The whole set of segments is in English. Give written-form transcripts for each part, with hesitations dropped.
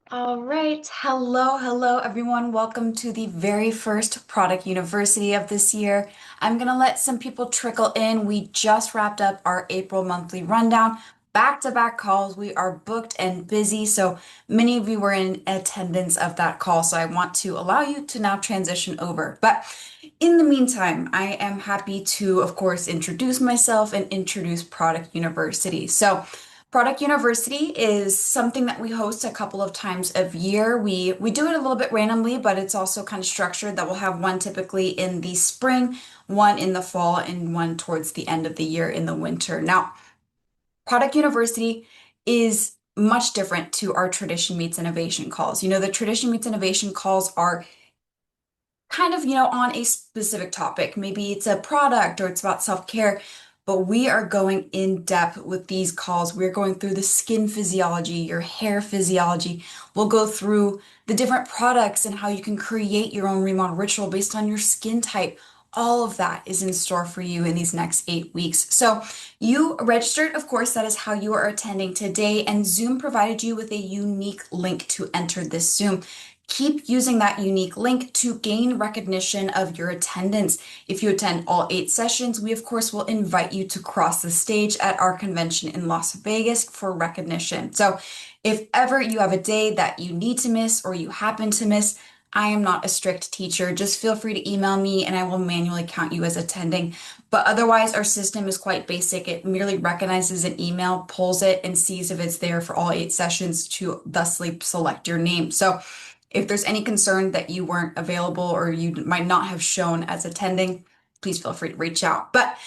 All right. Hello, everyone. Welcome to the very first Product University of this year. I'm going to let some people trickle in. We just wrapped up our April monthly rundown. Back-to-back calls. We are booked and busy. So many of you were in attendance of that call. So I want to allow you to now transition over. But in the meantime, I am happy to, of course, introduce myself and introduce Product University. So Product University is something that we host a couple of times a year. We do it a little bit randomly, but it's also kind of structured that we'll have one typically in the spring, one in the fall, and one towards the end of the year in the winter. Now, Product University is much different to our Tradition Meets Innovation calls. The Tradition Meets Innovation calls are kind of, on a specific topic. Maybe it's a product or it's about self-care, but we are going in depth with these calls. We're going through the skin physiology, your hair physiology. We'll go through the different products and how you can create your own remodel ritual based on your skin type. All of that is in store for you in these next 8 weeks. So you registered, of course, that is how you are attending today, and Zoom provided you with a unique link to enter this Zoom. Keep using that unique link to gain recognition of your attendance. If you attend all 8 sessions, we of course will invite you to cross the stage at our convention in Las Vegas for recognition. So if ever you have a day that you need to miss or you happen to miss, I am not a strict teacher. Just feel free to email me and I will manually count you as attending. But otherwise, our system is quite basic. It merely recognizes an email, pulls it, and sees if it's there for all 8 sessions to thusly select your name. So if there's any concern that you weren't available or you might not have shown as attending, please feel free to reach out. But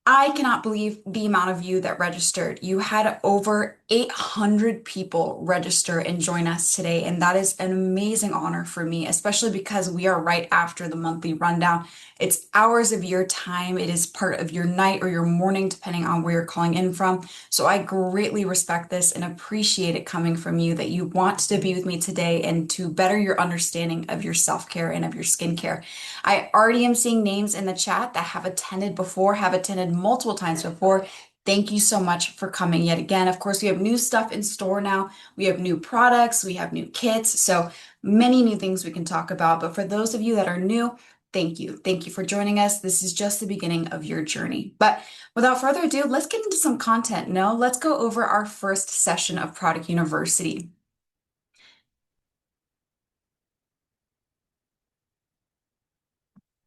I cannot believe the amount of you that registered. You had over 800 people register and join us today, and that is an amazing honor for me, especially because we are right after the monthly rundown. It's hours of your time. It is part of your night or your morning, depending on where you're calling in from. So I greatly respect this and appreciate it coming from you that you want to be with me today and to better your understanding of your self-care and of your skincare. I already am seeing names in the chat that have attended before, have attended multiple times before. Thank you so much for coming yet again. Of course, we have new stuff in store now. We have new products, we have new kits, so many new things we can talk about. But for those of you that are new, thank you. Thank you for joining us. This is just the beginning of your journey. But without further ado, let's get into some content. No, let's go over our first session of Product University.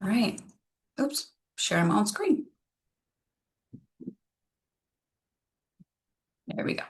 All right. Oops, sharing my own screen. There we go.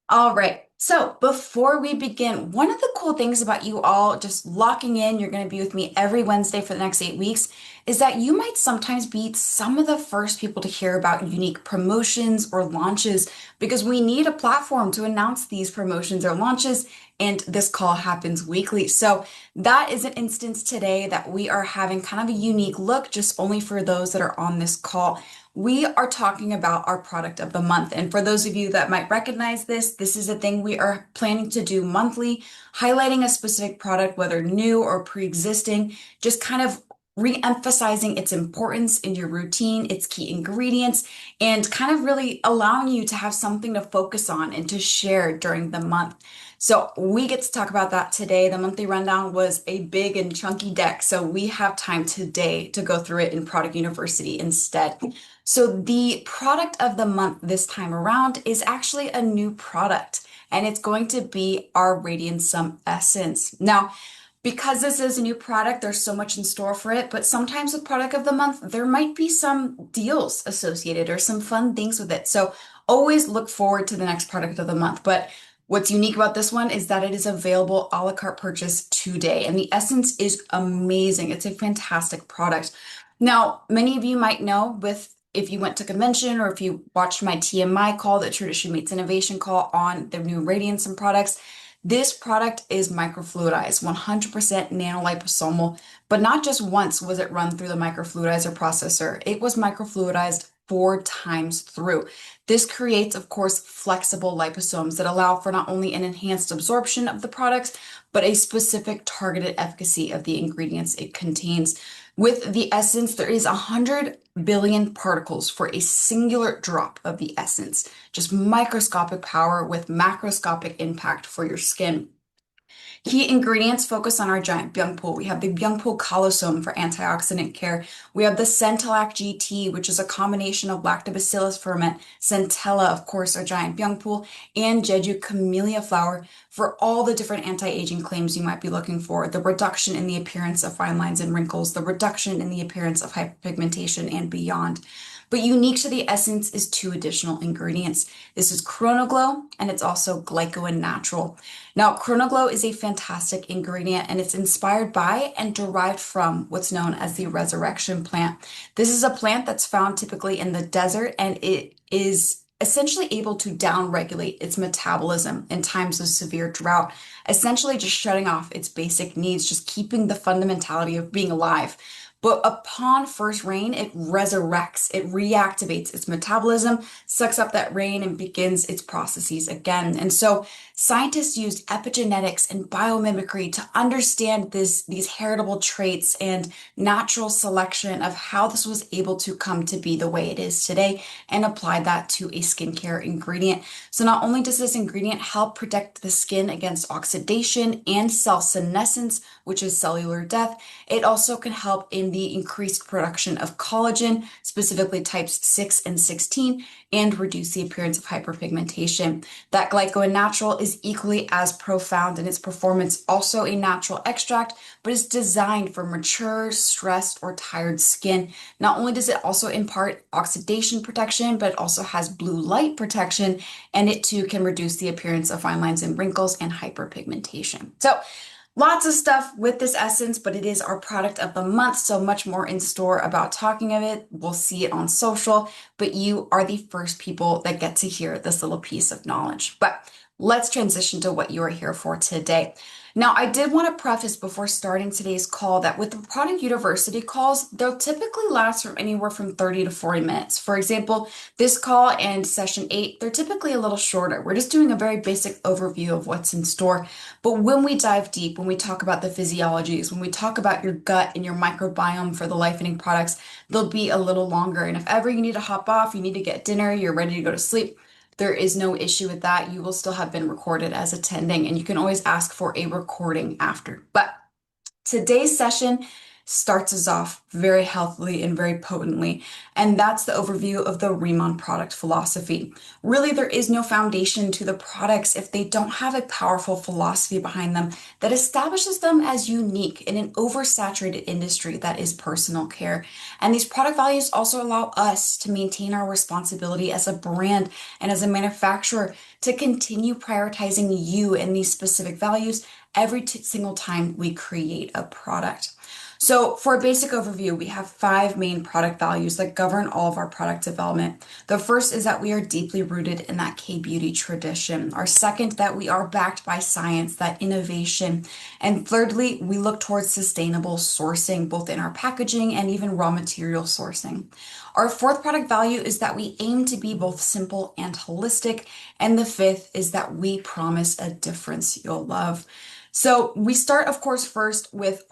All right. So before we begin, one of the cool things about you all just locking in, you're going to be with me every Wednesday for the next 8 weeks, is that you might sometimes be some of the first people to hear about unique promotions or launches because we need a platform to announce these promotions or launches. And this call happens weekly. So that is an instance today that we are having kind of a unique look, just only for those that are on this call. We are talking about our product of the month. And for those of you that might recognize this, this is a thing we are planning to do monthly, highlighting a specific product, whether new or pre-existing, just kind of re-emphasizing its importance in your routine, its key ingredients, and kind of really allowing you to have something to focus on and to share during the month. So we get to talk about that today. The monthly rundown was a big and chunky deck, so we have time today to go through it in Product University instead. So the product of the month this time around is actually a new product, and it's going to be our Radiant Sum Essence. Now, because this is a new product, there's so much in store for it, but sometimes with product of the month, there might be some deals associated or some fun things with it. So always look forward to the next product of the month. But what's unique about this one is that it is available a la carte purchase today, and the essence is amazing. It's a fantastic product. Now, many of you might know if you went to convention or if you watched my TMI call, the Tradition Meets Innovation call on the new Radiance and products, this product is microfluidized, 100% nanoliposomal, but not just once was it run through the microfluidizer processor. It was microfluidized 4 times through. This creates, of course, flexible liposomes that allow for not only an enhanced absorption of the products, but a specific targeted efficacy of the ingredients it contains. With the essence, there is 100 billion particles for a singular drop of the essence, just microscopic power with macroscopic impact for your skin. Key ingredients focus on our giant byung pool. We have the byung pool callosome for antioxidant care. We have the Centellac GT, which is a combination of lactobacillus ferment, centella, of course, our giant byung pool, and Jeju camellia flower for all the different anti-aging claims you might be looking for. The reduction in the appearance of fine lines and wrinkles, the reduction in the appearance of hyperpigmentation, and beyond. But unique to the essence is two additional ingredients. This is Chronoglow, and it's also Glyco Natural. Now, Chronoglow is a fantastic ingredient and it's inspired by and derived from what's known as the resurrection plant. This is a plant that's found typically in the desert and it is essentially able to downregulate its metabolism in times of severe drought, essentially just shutting off its basic needs, just keeping the fundamentality of being alive. But upon first rain, it resurrects, it reactivates its metabolism, sucks up that rain, and begins its processes again. And so scientists used epigenetics and biomimicry to understand these heritable traits and natural selection of how this was able to come to be the way it is today and applied that to a skincare ingredient. So not only does this ingredient help protect the skin against oxidation and cell senescence, which is cellular death, it also can help in the increased production of collagen, specifically types 6 and 16, and reduce the appearance of hyperpigmentation. That Glyco Natural is equally as profound in its performance, also a natural extract, but is designed for mature, stressed, or tired skin. Not only does it also impart oxidation protection, but it also has blue light protection, and it too can reduce the appearance of fine lines and wrinkles and hyperpigmentation. So, lots of stuff with this essence, but it is our product of the month, so much more in store about talking of it. We'll see it on social, but you are the first people that get to hear this little piece of knowledge. But let's transition to what you are here for today. Now, I did want to preface before starting today's call that with the Product University calls, they'll typically last from anywhere from 30 to 40 minutes. For example, this call and session 8, they're typically a little shorter. We're just doing a very basic overview of what's in store. But when we dive deep, when we talk about the physiologies, when we talk about your gut and your microbiome for the life-ending products, they'll be a little longer. And if ever you need to hop off, you need to get dinner, you're ready to go to sleep, there is no issue with that. You will still have been recorded as attending, and you can always ask for a recording after. But today's session starts us off very healthily and very potently, and that's the overview of the Riemann product philosophy. Really, there is no foundation to the products if they don't have a powerful philosophy behind them that establishes them as unique in an oversaturated industry that is personal care. And these product values also allow us to maintain our responsibility as a brand and as a manufacturer to continue prioritizing you and these specific values every single time we create a product. So for a basic overview, we have 5 main product values that govern all of our product development. The first is that we are deeply rooted in that K-beauty tradition. Our second, that we are backed by science, that innovation. And thirdly, we look towards sustainable sourcing, both in our packaging and even raw material sourcing. Our fourth product value is that we aim to be both simple and holistic. And the fifth is that we promise a difference you'll love. So we start, of course, first with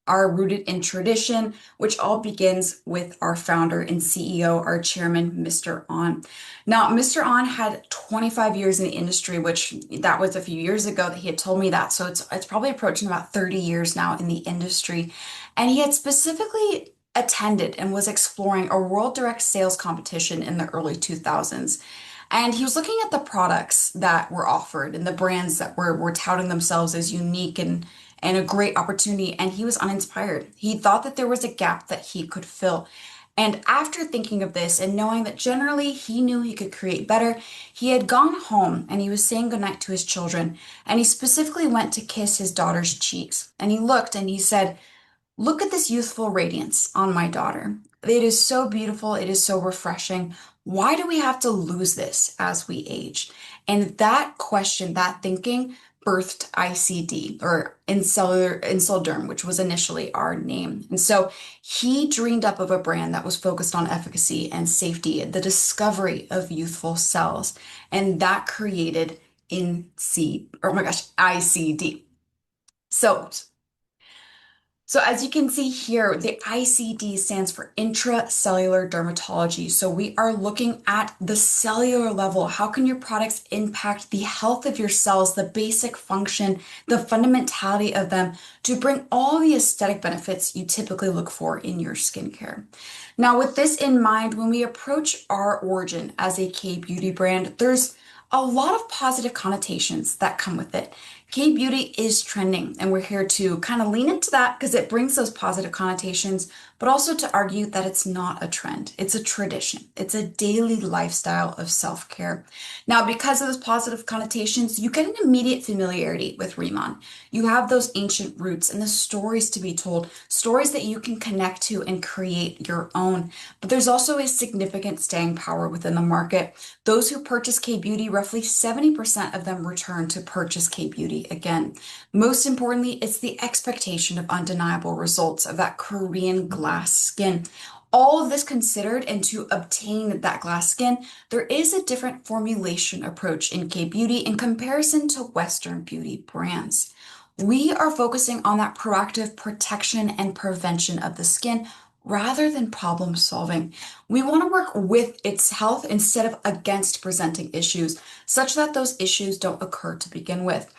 our rooted in tradition, which all begins with our founder and CEO, our chairman, Mr. On. Now, Mr. On had 25 years in the industry, which that was a few years ago that he had told me that. So it's probably approaching about 30 years now in the industry. And he had specifically attended and was exploring a world direct sales competition in the early 2000s. And he was looking at the products that were offered and the brands that were touting themselves as unique and a great opportunity, and he was uninspired. He thought that there was a gap that he could fill. And after thinking of this and knowing that generally he knew he could create better, he had gone home and he was saying goodnight to his children. And he specifically went to kiss his daughter's cheeks. And he looked and he said, "Look at this youthful radiance on my daughter. It is so beautiful. It is so refreshing. Why do we have to lose this as we age?" And that question, that thinking, birthed ICD, or Incelderm, which was initially our name. And so he dreamed up of a brand that was focused on efficacy and safety, the discovery of youthful cells, and that created ICD. So So as you can see here, the ICD stands for intracellular dermatology. So we are looking at the cellular level. How can your products impact the health of your cells, the basic function, the fundamentality of them to bring all the aesthetic benefits you typically look for in your skincare? Now, with this in mind, when we approach our origin as a K-beauty brand, there's a lot of positive connotations that come with it. K-beauty is trending, and we're here to kind of lean into that because it brings those positive connotations, but also to argue that it's not a trend. It's a tradition. It's a daily lifestyle of self-care. Now, because of those positive connotations, you get an immediate familiarity with Riemann. You have those ancient roots and the stories to be told, stories that you can connect to and create your own. But there's also a significant staying power within the market. Those who purchase K-beauty, roughly 70% of them return to purchase K-beauty again. Most importantly, it's the expectation of undeniable results of that Korean glass skin. All of this considered, and to obtain that glass skin, there is a different formulation approach in K-beauty in comparison to Western beauty brands. We are focusing on that proactive protection and prevention of the skin rather than problem solving. We want to work with its health instead of against presenting issues, such that those issues don't occur to begin with.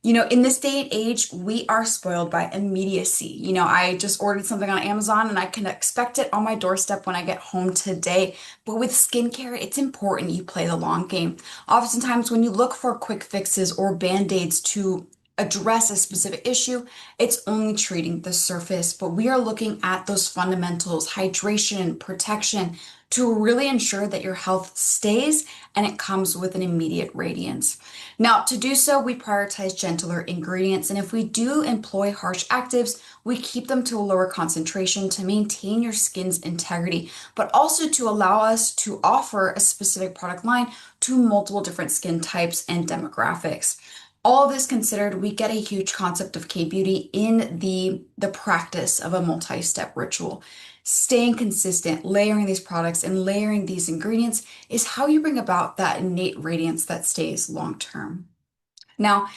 In this day and age, we are spoiled by immediacy. I just ordered something on Amazon and I can expect it on my doorstep when I get home today. But with skincare, it's important you play the long game. Oftentimes, when you look for quick fixes or band-aids to address a specific issue, it's only treating the surface. But we are looking at those fundamentals, hydration, protection, to really ensure that your health stays and it comes with an immediate radiance. Now, to do so, we prioritize gentler ingredients, and if we do employ harsh actives, we keep them to a lower concentration to maintain your skin's integrity, but also to allow us to offer a specific product line to multiple different skin types and demographics. All of this considered, we get a huge concept of K-beauty in the practice of a multi-step ritual. Staying consistent, layering these products and layering these ingredients is how you bring about that innate radiance that stays long term. Now,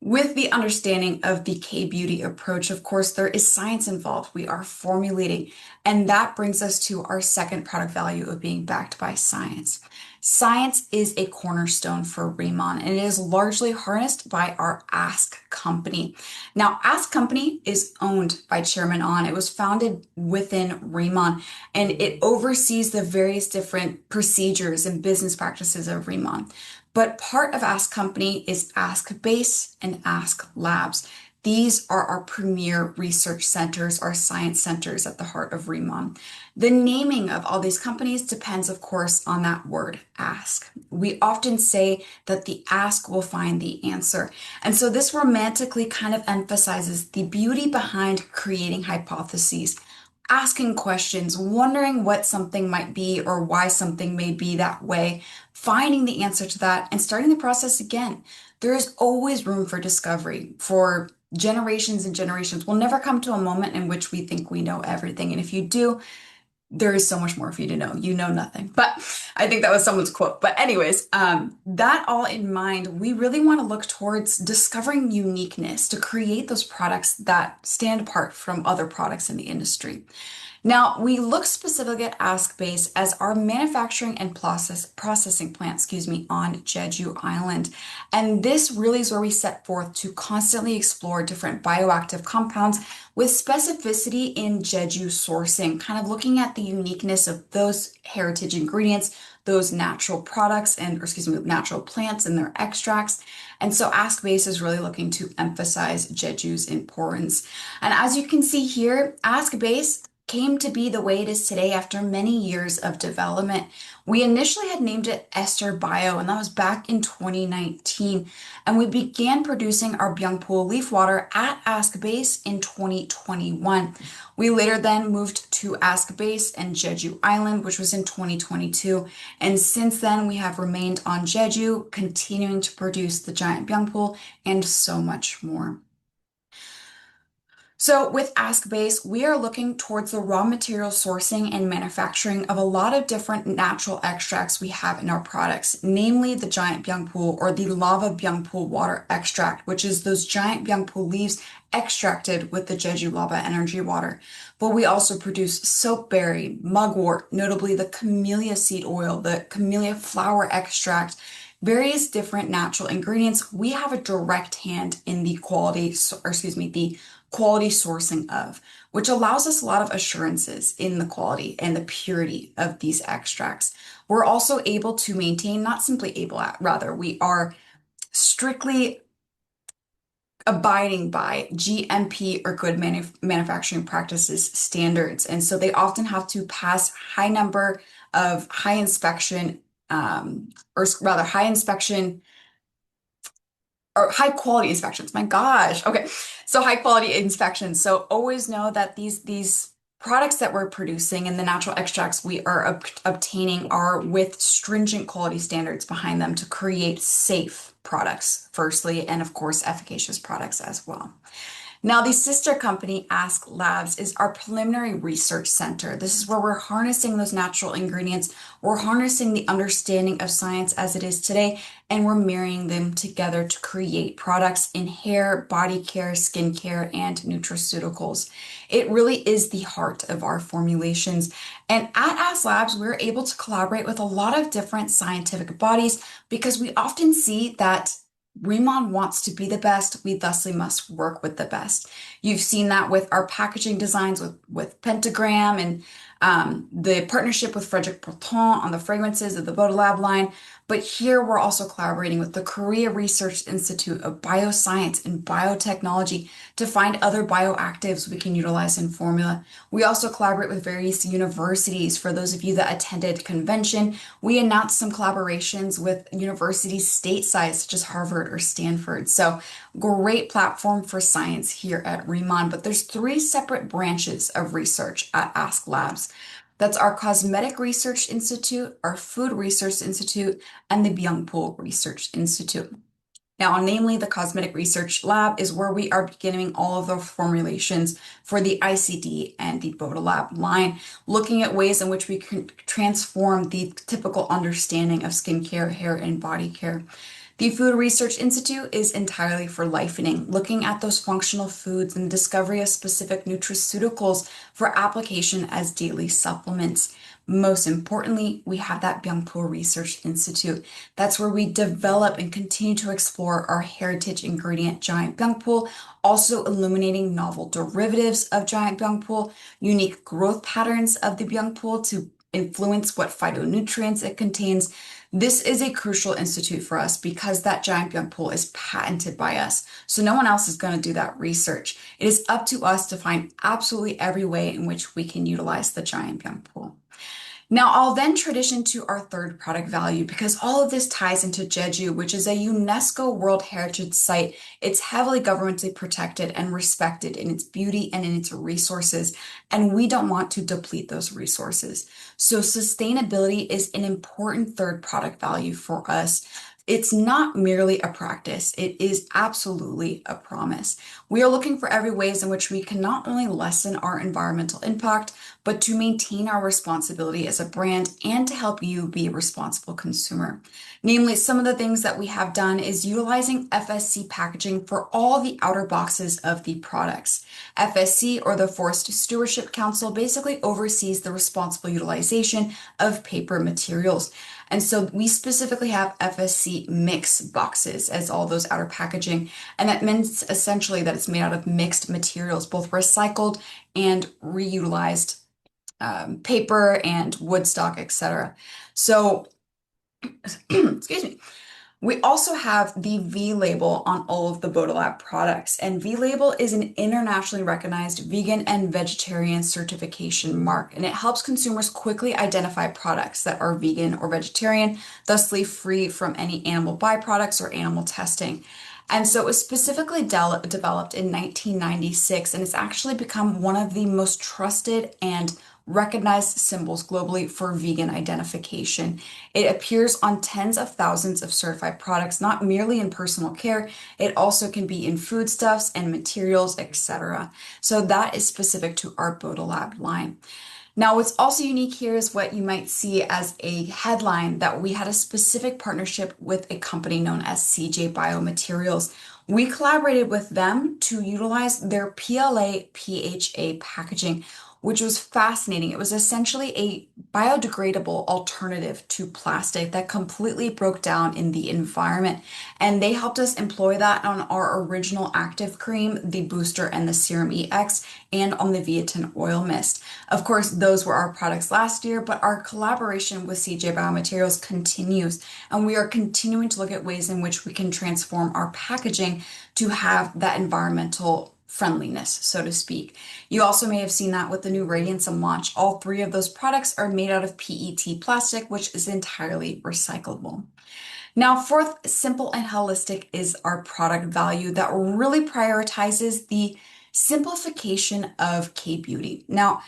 with the understanding of the K-beauty approach, of course, there is science involved. We are formulating, and that brings us to our second product value of being backed by science. Science is a cornerstone for Riemann, and it is largely harnessed by our Ask company. Now, Ask company is owned by Chairman On. It was founded within Riemann, and it oversees the various different procedures and business practices of Riemann. But part of Ask Company is Ask Base and Ask Labs. These are our premier research centers, our science centers at the heart of Riemann. The naming of all these companies depends, of course, on that word ask. We often say that the ask will find the answer. And so this romantically kind of emphasizes the beauty behind creating hypotheses, asking questions, wondering what something might be or why something may be that way, finding the answer to that, and starting the process again. There is always room for discovery for generations and generations. We'll never come to a moment in which we think we know everything. And if you do, there is so much more for you to know. You know nothing. But I think that was someone's quote. But anyways, that all in mind, we really want to look towards discovering uniqueness to create those products that stand apart from other products in the industry. Now, we look specifically at Ask Base as our manufacturing and processing plant, on Jeju Island. And this really is where we set forth to constantly explore different bioactive compounds with specificity in Jeju sourcing, kind of looking at the uniqueness of those heritage ingredients, those natural products natural plants and their extracts. And so Ask Base is really looking to emphasize Jeju's importance. And as you can see here, Ask Base came to be the way it is today after many years of development. We initially had named it Ester Bio, and that was back in 2019. And we began producing our Byungpool leaf water at Ask Base in 2021. We later then moved to Ask Base and Jeju Island, which was in 2022. And since then, we have remained on Jeju, continuing to produce the giant Byungpool and so much more. So with Ask Base, we are looking towards the raw material sourcing and manufacturing of a lot of different natural extracts we have in our products, namely the giant byungpul or the lava byungpul water extract, which is those giant byungpul leaves extracted with the Jeju lava energy water. But we also produce soapberry, mugwort, notably the camellia seed oil, the camellia flower extract, various different natural ingredients we have a direct hand in the the quality sourcing of, which allows us a lot of assurances in the quality and the purity of these extracts. We're also able to maintain, not simply able, rather, we are strictly abiding by GMP or good manufacturing practices standards. And so they often have to pass high number of high inspection, or rather high inspection or high quality inspections. My gosh. Okay. So high quality inspections. So always know that these products that we're producing and the natural extracts we are obtaining are with stringent quality standards behind them to create safe products, firstly, and of course, efficacious products as well. Now, the sister company, Ask Labs, is our preliminary research center. This is where we're harnessing those natural ingredients. We're harnessing the understanding of science as it is today, and we're marrying them together to create products in hair, body care, skincare, and nutraceuticals. It really is the heart of our formulations. And at Ask Labs, we're able to collaborate with a lot of different scientific bodies because we often see that Remon wants to be the best. We thusly must work with the best. You've seen that with our packaging designs with Pentagram and the partnership with Frederic Breton on the fragrances of the Bodolab line. But here we're also collaborating with the Korea Research Institute of Bioscience and Biotechnology to find other bioactives we can utilize in formula. We also collaborate with various universities. For those of you that attended convention, we announced some collaborations with universities stateside, such as Harvard or Stanford. So great platform for science here at Remon. But there's three separate branches of research at Ask Labs. That's our Cosmetic Research Institute, our Food Research Institute, and the Byungpul Research Institute. Now, namely, the Cosmetic Research Lab is where we are beginning all of the formulations for the ICD and the Bodolab line, looking at ways in which we can transform the typical understanding of skincare, hair, and body care. The Food Research Institute is entirely for lifening, looking at those functional foods and discovery of specific nutraceuticals for application as daily supplements. Most importantly, we have that Byungpul Research Institute. That's where we develop and continue to explore our heritage ingredient, giant byungpul, also illuminating novel derivatives of giant byungpul, unique growth patterns of the byungpul to influence what phytonutrients it contains. This is a crucial institute for us because that giant byungpul is patented by us. So no one else is going to do that research. It is up to us to find absolutely every way in which we can utilize the giant byungpul. Now, I'll then transition to our third product value because all of this ties into Jeju, which is a UNESCO World Heritage Site. It's heavily governmentally protected and respected in its beauty and in its resources, and we don't want to deplete those resources. So sustainability is an important third product value for us. It's not merely a practice, it is absolutely a promise. We are looking for every ways in which we can not only lessen our environmental impact, but to maintain our responsibility as a brand and to help you be a responsible consumer. Namely, some of the things that we have done is utilizing FSC packaging for all the outer boxes of the products. FSC, or the Forest Stewardship Council, basically oversees the responsible utilization of paper materials. And so we specifically have FSC mix boxes as all those outer packaging. And that means essentially that it's made out of mixed materials, both recycled and reutilized paper and wood stock, etc. So, excuse me. We also have the V label on all of the Bodolab products, and V label is an internationally recognized vegan and vegetarian certification mark, and it helps consumers quickly identify products that are vegan or vegetarian, thusly free from any animal byproducts or animal testing. And so it was specifically developed in 1996, and it's actually become one of the most trusted and recognized symbols globally for vegan identification. It appears on tens of thousands of certified products, not merely in personal care, it also can be in foodstuffs and materials, etc. So that is specific to our Bodolab line. Now, what's also unique here is what you might see as a headline that we had a specific partnership with a company known as CJ Biomaterials. We collaborated with them to utilize their PLA PHA packaging, which was fascinating. It was essentially a biodegradable alternative to plastic that completely broke down in the environment. And they helped us employ that on our original active cream, the booster and the Serum EX, and on the Viatin oil mist. Of course, those were our products last year, but our collaboration with CJ Biomaterials continues, and we are continuing to look at ways in which we can transform our packaging to have that environmental friendliness, so to speak. You also may have seen that with the new Radiantsum launch. All three of those products are made out of PET plastic, which is entirely recyclable. Now, fourth, simple and holistic is our product value that really prioritizes the simplification of K-beauty. Now,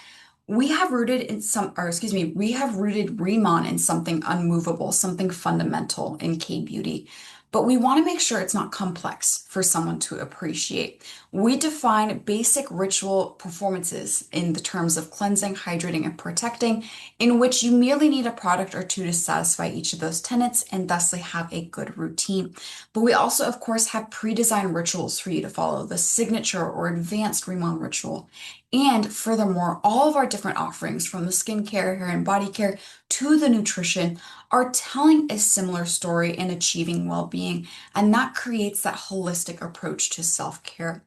we have rooted Remon in something unmovable, something fundamental in K-beauty, but we want to make sure it's not complex for someone to appreciate. We define basic ritual performances in the terms of cleansing, hydrating, and protecting, in which you merely need a product or two to satisfy each of those tenets and thusly have a good routine. But we also, of course, have pre-designed rituals for you to follow, the signature or advanced Remon ritual. And furthermore, all of our different offerings from the skincare, hair and body care to the nutrition are telling a similar story in achieving well-being. And that creates that holistic approach to self-care.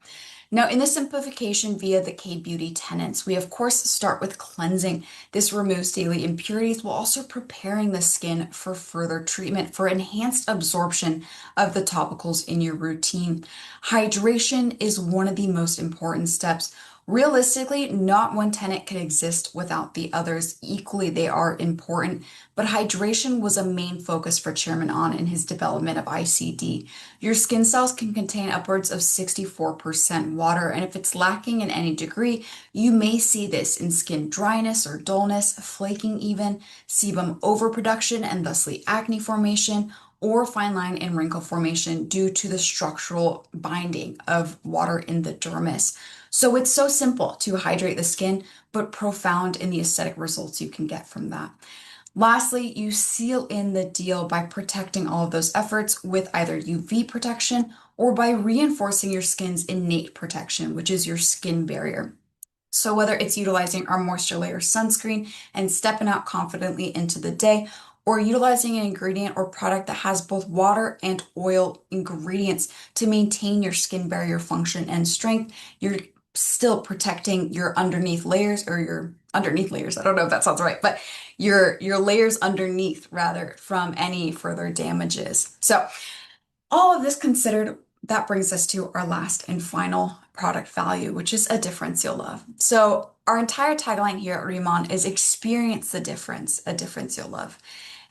Now, in the simplification via the K-beauty tenets, we of course start with cleansing. This removes daily impurities while also preparing the skin for further treatment for enhanced absorption of the topicals in your routine. Hydration is one of the most important steps. Realistically, not one tenet can exist without the others. Equally, they are important, but hydration was a main focus for Chairman An in his development of ICD. Your skin cells can contain upwards of 64% water, and if it's lacking in any degree, you may see this in skin dryness or dullness, flaking even, sebum overproduction and thusly acne formation, or fine line and wrinkle formation due to the structural binding of water in the dermis. So it's so simple to hydrate the skin, but profound in the aesthetic results you can get from that. Lastly, you seal in the deal by protecting all of those efforts with either UV protection or by reinforcing your skin's innate protection, which is your skin barrier. So whether it's utilizing our moisture layer sunscreen and stepping out confidently into the day, or utilizing an ingredient or product that has both water and oil ingredients to maintain your skin barrier function and strength, you're still protecting your underneath layers or your underneath layers. I don't know if that sounds right, but your layers underneath rather from any further damages. So all of this considered, that brings us to our last and final product value, which is a difference you'll love. So our entire tagline here at Remon is experience the difference, a difference you'll love.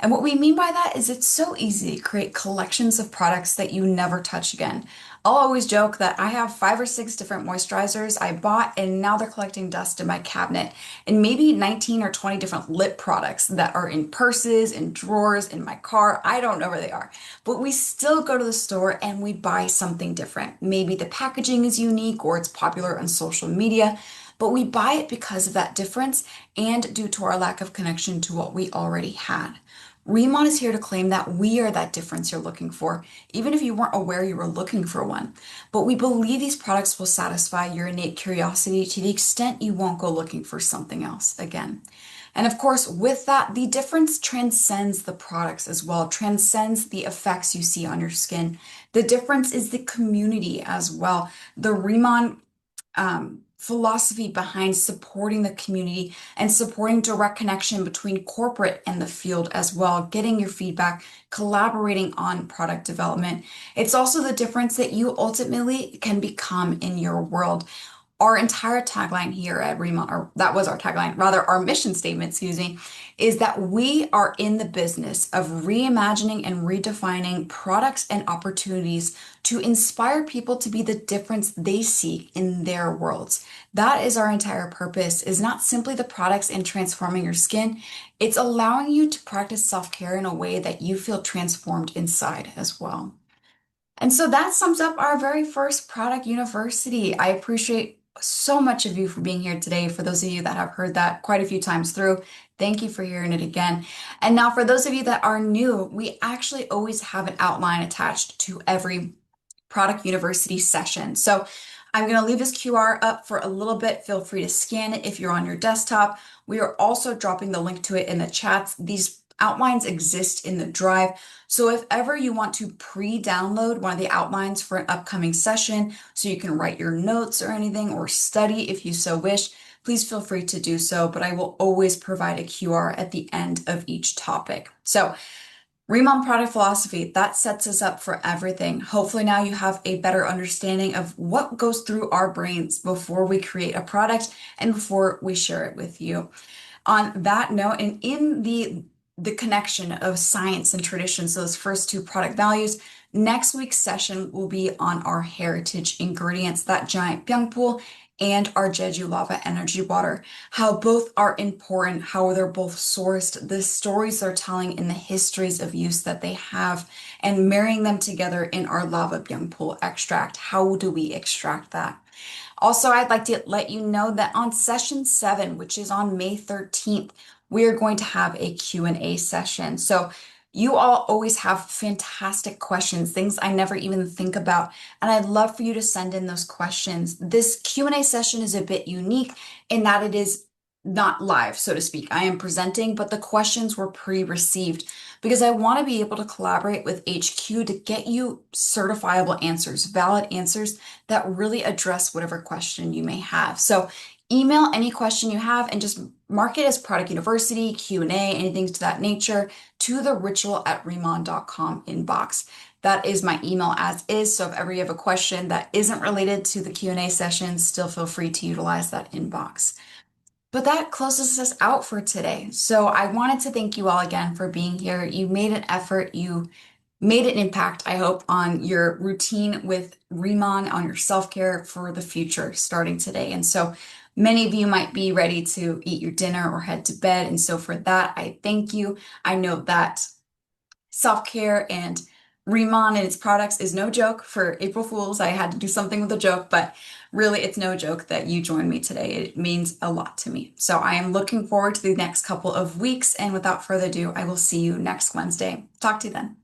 And what we mean by that is it's so easy to create collections of products that you never touch again. I'll always joke that I have 5 or 6 different moisturizers I bought and now they're collecting dust in my cabinet, and maybe 19 or 20 different lip products that are in purses, in drawers, in my car. I don't know where they are, but we still go to the store and we buy something different. Maybe the packaging is unique or it's popular on social media, but we buy it because of that difference and due to our lack of connection to what we already had. Remon is here to claim that we are that difference you're looking for, even if you weren't aware you were looking for one. But we believe these products will satisfy your innate curiosity to the extent you won't go looking for something else again. And of course, with that, the difference transcends the products as well, transcends the effects you see on your skin. The difference is the community as well. The Remon philosophy behind supporting the community and supporting direct connection between corporate and the field as well, getting your feedback, collaborating on product development. It's also the difference that you ultimately can become in your world. Our entire tagline here at Rema, or that was our tagline, rather, our mission statement, excuse me, is that we are in the business of reimagining and redefining products and opportunities to inspire people to be the difference they seek in their worlds. That is our entire purpose, is not simply the products and transforming your skin. It's allowing you to practice self-care in a way that you feel transformed inside as well. And so that sums up our very first product university. I appreciate so much of you for being here today. For those of you that have heard that quite a few times through, thank you for hearing it again. And now, for those of you that are new, we actually always have an outline attached to every product university session. So I'm going to leave this QR up for a little bit. Feel free to scan it if you're on your desktop. We are also dropping the link to it in the chats. These outlines exist in the drive. So if ever you want to pre-download one of the outlines for an upcoming session, so you can write your notes or anything or study if you so wish, please feel free to do so. But I will always provide a QR at the end of each topic. So Remon product philosophy, that sets us up for everything. Hopefully now you have a better understanding of what goes through our brains before we create a product and before we share it with you. On that note, and in the connection of science and tradition, so those first two product values, next week's session will be on our heritage ingredients, that giant byung pool and our Jeju lava energy water, how both are important, how they're both sourced, the stories they're telling in the histories of use that they have, and marrying them together in our lava byung pool extract. How do we extract that? Also, I'd like to let you know that on session 7, which is on May 13th, we are going to have a Q&A session. So you all always have fantastic questions, things I never even think about, and I'd love for you to send in those questions. This Q&A session is a bit unique in that it is not live, so to speak. I am presenting, but the questions were pre-received because I want to be able to collaborate with HQ to get you certifiable answers, valid answers that really address whatever question you may have. So email any question you have and just mark it as Product University, Q&A, anything to that nature, to the ritual@remon.com inbox. That is my email as is. So if ever you have a question that isn't related to the Q&A session, still feel free to utilize that inbox. But that closes us out for today. So I wanted to thank you all again for being here. You made an effort. You made an impact, I hope, on your routine with Remon, on your self-care for the future starting today. And so many of you might be ready to eat your dinner or head to bed. And so for that, I thank you. I know that self-care and Remon and its products is no joke. For April Fools, I had to do something with a joke, but really it's no joke that you joined me today. It means a lot to me. So I am looking forward to the next couple of weeks. And without further ado, I will see you next Wednesday. Talk to you then.